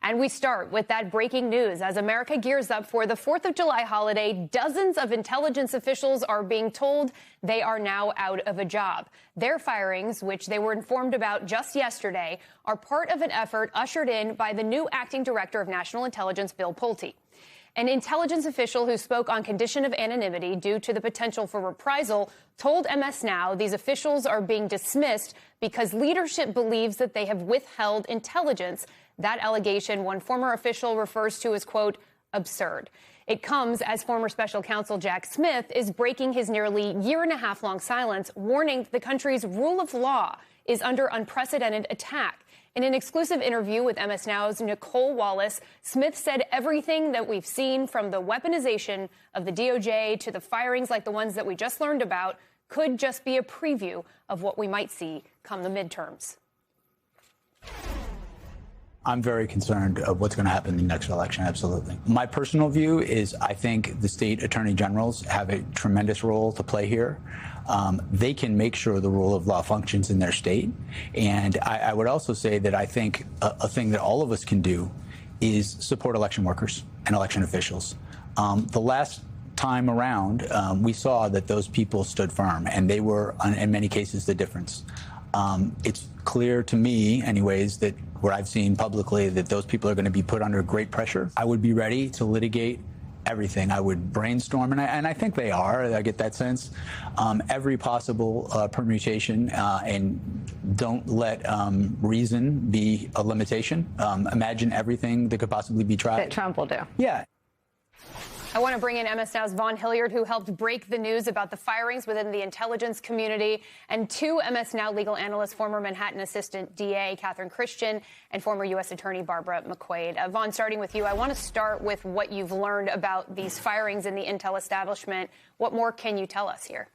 And we start with that breaking news. As America gears up for the 4th of July holiday, dozens of intelligence officials are being told they are now out of a job. Their firings, which they were informed about just yesterday, are part of an effort ushered in by the new acting director of national intelligence, Bill Pulte. An intelligence official who spoke on condition of anonymity due to the potential for reprisal told MS Now these officials are being dismissed because leadership believes that they have withheld intelligence. That allegation, one former official refers to as, quote, absurd. It comes as former special counsel Jack Smith is breaking his nearly year-and-a-half-long silence, warning the country's rule of law is under unprecedented attack. In an exclusive interview with MS Now's Nicole Wallace, Smith said everything that we've seen, from the weaponization of the DOJ to the firings like the ones that we just learned about, could just be a preview of what we might see come the midterms. I'm very concerned of what's going to happen in the next election, absolutely. My personal view is I think the state attorney generals have a tremendous role to play here. They can make sure the rule of law functions in their state. And I would also say that I think a thing that all of us can do is support election workers and election officials. The last time around, we saw that those people stood firm, and they were, in many cases, the difference. It's clear to me, anyways, that where I've seen publicly that those people are going to be put under great pressure. I would be ready to litigate everything. I would brainstorm, and I think they are. I get that sense. Every possible permutation, and don't let reason be a limitation. Imagine everything that could possibly be tried. That Trump will do. Yeah. I want to bring in MS Now's Vaughn Hilliard, who helped break the news about the firings within the intelligence community, and two MS Now legal analysts, former Manhattan Assistant DA Catherine Christian and former U.S. Attorney Barbara McQuaid. Vaughn, starting with you, I want to start with what you've learned about these firings in the intel establishment. What more can you tell us here?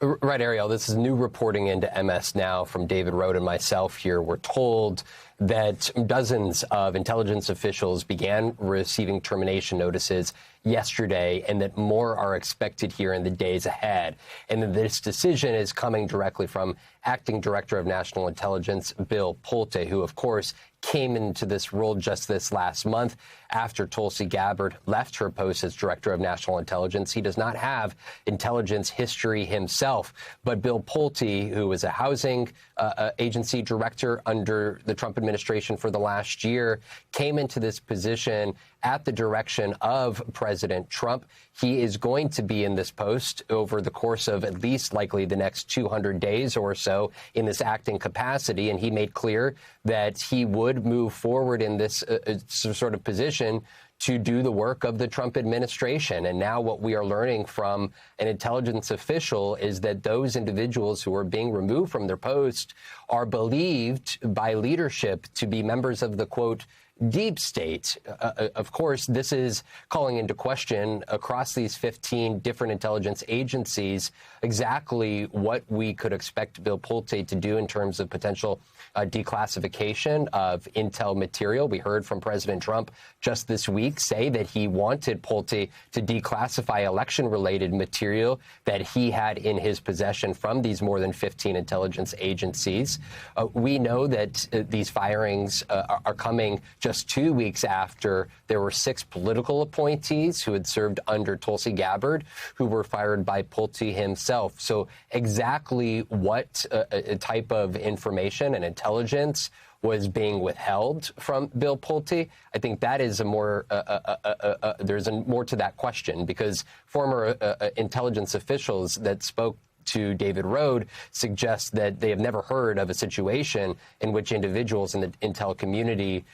Right, Ariel. This is new reporting into MS Now from David Rohde and myself here. We're told that dozens of intelligence officials began receiving termination notices yesterday, and that more are expected here in the days ahead. And that this decision is coming directly from Acting Director of National Intelligence, Bill Pulte, who, of course, came into this role just this last month after Tulsi Gabbard left her post as Director of National Intelligence. He does not have intelligence history himself, but Bill Pulte, who was a housing agency director under the Trump administration for the last year, came into this position at the direction of President Trump. He is going to be in this post over the course of at least likely the next 200 days or so in this acting capacity. And he made clear that he would move forward in this sort of position to do the work of the Trump administration. And now what we are learning from an intelligence official is that those individuals who are being removed from their post are believed by leadership to be members of the, quote, deep state. Of course, this is calling into question across these 15 different intelligence agencies exactly what we could expect Bill Pulte to do in terms of potential declassification of intel material. We heard from President Trump just this week say that he wanted Pulte to declassify election-related material that he had in his possession from these more than 15 intelligence agencies. We know that these firings are coming just 2 weeks after there were 6 political appointees who had served under Tulsi Gabbard who were fired by Pulte himself. So exactly what type of information and intelligence was being withheld from Bill Pulte, I think that is a more there's more to that question, because former intelligence officials that spoke to David Rohde suggests that they have never heard of a situation in which individuals in the intel community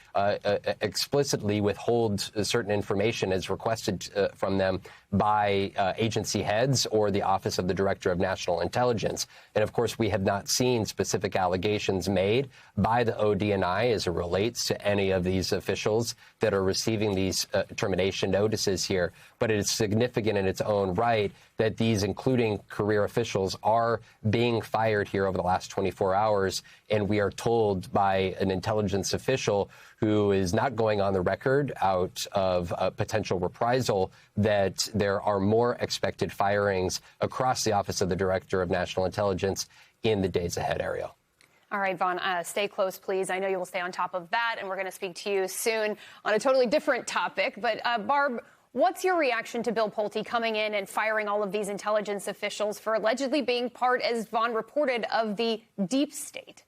explicitly withhold certain information as requested from them by agency heads or the Office of the Director of National Intelligence. And of course, we have not seen specific allegations made by the ODNI as it relates to any of these officials that are receiving these termination notices here. But it is significant in its own right that these, including career officials, are being fired here over the last 24 hours. And we are told by an intelligence official who is not going on the record out of potential reprisal that there are more expected firings across the Office of the Director of National Intelligence in the days ahead, Ariel. All right, Vaughn, stay close, please. I know you will stay on top of that, and we're going to speak to you soon on a totally different topic. But Barb, what's your reaction to Bill Pulte coming in and firing all of these intelligence officials for allegedly being part, as Vaughn reported, of the deep state?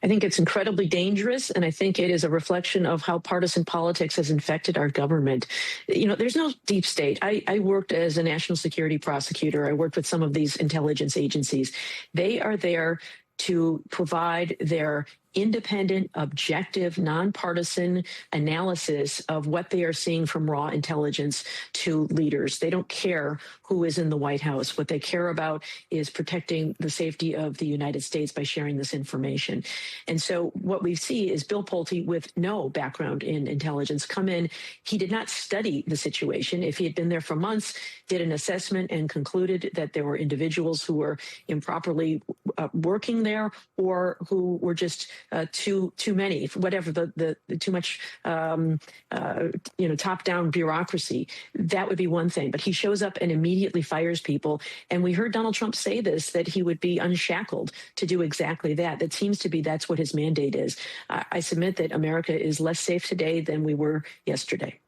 I think it's incredibly dangerous, and I think it is a reflection of how partisan politics has infected our government. You know, there's no deep state. I worked as a national security prosecutor. I worked with some of these intelligence agencies. They are there to provide their independent, objective, nonpartisan analysis of what they are seeing from raw intelligence to leaders. They don't care who is in the White House. What they care about is protecting the safety of the United States by sharing this information. And so what we see is Bill Pulte, with no background in intelligence, come in. He did not study the situation. If he had been there for months, did an assessment and concluded that there were individuals who were improperly working there or who were just too many, whatever the too much top-down bureaucracy, that would be one thing. But he shows up and immediately fires people. And we heard Donald Trump say this, that he would be unshackled to do exactly that. That seems to be that's what his mandate is. I submit that America is less safe today than we were yesterday.